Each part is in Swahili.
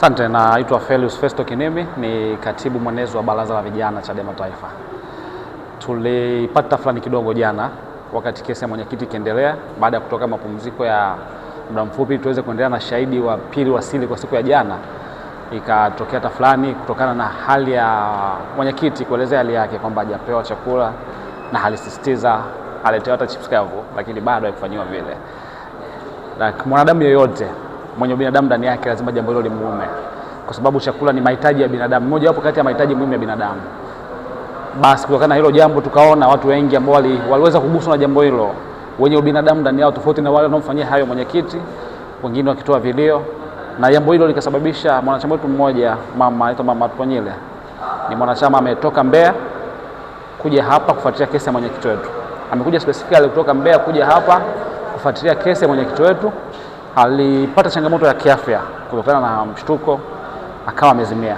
Asante, naitwa Felius Festo Kinemi, ni katibu mwenezi wa Baraza la Vijana Chadema Taifa. Tulipata fulani kidogo jana wakati kesi ya mwenyekiti ikiendelea, baada ya kutoka mapumziko ya muda mfupi tuweze kuendelea na shahidi wa pili wasili kwa siku ya jana. Ikatokea tafulani kutokana na hali ya mwenyekiti kuelezea hali yake kwamba hajapewa chakula na alisisitiza aletewa hata chips kavu, lakini bado haikufanyiwa vile. Na mwanadamu yeyote mwenye binadamu ndani yake lazima jambo hilo limuume, kwa sababu chakula ni mahitaji ya binadamu, moja wapo kati ya mahitaji muhimu ya binadamu. Basi kutokana na hilo jambo tukaona watu wengi ambao waliweza kuguswa na jambo hilo, wenye ubinadamu ndani yao, tofauti na wale wanaomfanyia hayo mwenyekiti, wengine wakitoa vilio, na jambo hilo likasababisha mwanachama wetu mmoja, anaitwa Mama Tuponyile, ni mwanachama ametoka Mbeya kuja hapa kufuatilia kesi ya mwenyekiti wetu. Amekuja specifically kutoka Mbeya kuja hapa kufuatilia kesi ya mwenyekiti wetu. Alipata changamoto ya kiafya kutokana na mshtuko, akawa amezimia.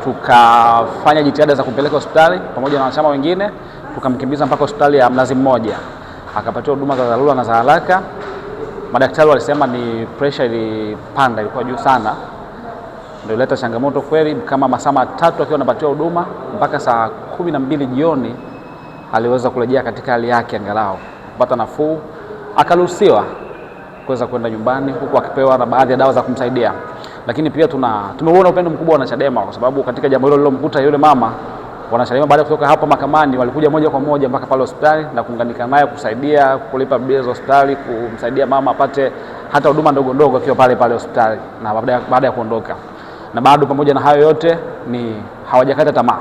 Tukafanya jitihada za kumpeleka hospitali pamoja na wanachama wengine, tukamkimbiza mpaka hospitali ya Mnazi Mmoja, akapatiwa huduma za dharura na za haraka. Madaktari walisema ni pressure ilipanda, ilikuwa juu sana, ndio ileta changamoto kweli. Kama masaa 3 akiwa anapatiwa huduma mpaka saa 12 jioni aliweza kurejea katika hali yake, angalau kupata nafuu, akaruhusiwa kuweza kwenda nyumbani, huku akipewa na baadhi ya dawa za kumsaidia. Lakini pia tumeona upendo mkubwa wa Chadema, kwa sababu katika jambo hilo lilomkuta yule mama, Chadema baada ya kutoka hapa mahakamani walikuja moja kwa moja mpaka pale hospitali na kuunganika naye kusaidia kulipa bili za hospitali, kumsaidia mama apate hata huduma ndogo ndogo akiwa pale pale hospitali na baada ya kuondoka. Na bado pamoja na hayo yote ni hawajakata tamaa.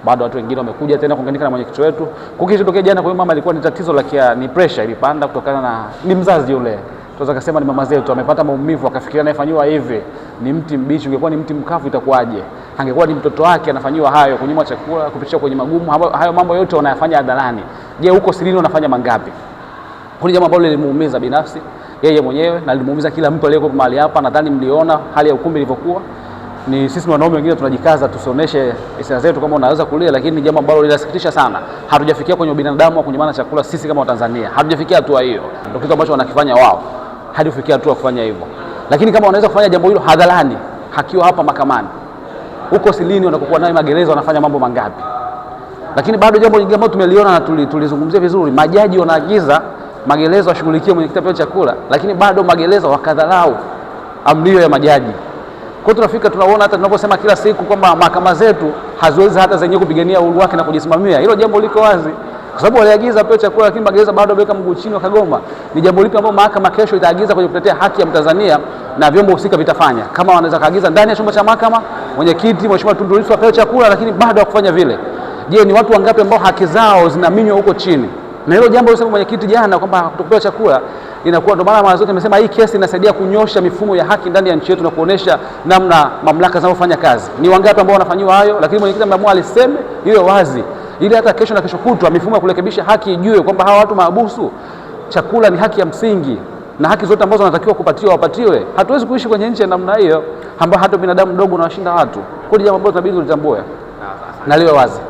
Bado watu wengine wamekuja tena kuunganika na mwenyekiti wetu. Kukitokea jana kwa mama ilikuwa ni tatizo la ni pressure ilipanda kutokana na ni mzazi yule. Tunaweza kusema ni mama zetu amepata maumivu, akafikiria anayefanywa hivi ni mti mbichi, ungekuwa ni mti mkavu itakuwaje? Angekuwa ni mtoto wake anafanywa hayo, kunyimwa chakula, kupitia kwenye magumu, hayo mambo yote wanayafanya hadharani. Je, huko silini unafanya mangapi? Kuna jambo ambalo lilimuumiza binafsi yeye mwenyewe na lilimuumiza kila mtu aliyeko mahali hapa. Nadhani mliona hali ya ukumbi ilivyokuwa. Ni sisi wanaume wengine tunajikaza tusioneshe hisia zetu kama unaweza kulia, lakini ni jambo ambalo linasikitisha sana. Hatujafikia kwenye binadamu wa kunyimana chakula sisi kama Watanzania. Hatujafikia hatua hiyo. Ndio kitu ambacho wanakifanya wao. Hadi kufikia hatua kufanya hivyo. Lakini kama wanaweza kufanya jambo hilo hadharani, hakiwa hapa mahakamani, huko silini wanapokuwa nayo magereza wanafanya mambo mangapi? Lakini bado jambo lingine ambalo tumeliona na tulizungumzia vizuri, majaji wanaagiza magereza washughulikie mwenyekiti apewe chakula, lakini bado magereza wakadharau amri ya majaji. Kwa tunafika tunaona hata tunaposema kila siku kwamba mahakama zetu haziwezi hata zenyewe kupigania uhuru wake na kujisimamia. Hilo jambo liko wazi. Kwa sababu waliagiza apewe chakula, lakini magereza bado wameweka mguu chini wakagoma. Ni jambo lipi ambalo mahakama kesho itaagiza kwenye kutetea haki ya Mtanzania na vyombo husika vitafanya? Kama wanaweza kaagiza ndani ya chumba cha mahakama mwenyekiti Mheshimiwa Tundu Lissu apewe chakula, lakini bado hakufanya vile. Je, ni watu wangapi ambao haki zao zinaminywa huko chini? Na hilo jambo alisema mwenyekiti jana kwamba kutokupewa chakula inakuwa, ndio maana mara zote nimesema hii kesi inasaidia kunyosha mifumo ya haki ndani ya nchi yetu na kuonesha namna mamlaka zinazofanya kazi. Ni wangapi ambao wanafanywa hayo? Lakini mwenyekiti ameamua aliseme iwe wazi, ili hata kesho na kesho kutwa mifumo ya kurekebisha haki ijue kwamba hawa watu mahabusu, chakula ni haki ya msingi na haki zote ambazo wanatakiwa kupatiwa wapatiwe. Hatuwezi kuishi kwenye nchi ya namna hiyo ambayo hata binadamu mdogo unawashinda watu. Kwa hiyo jambo ambalo tunabidi tulitambue na liwe wazi.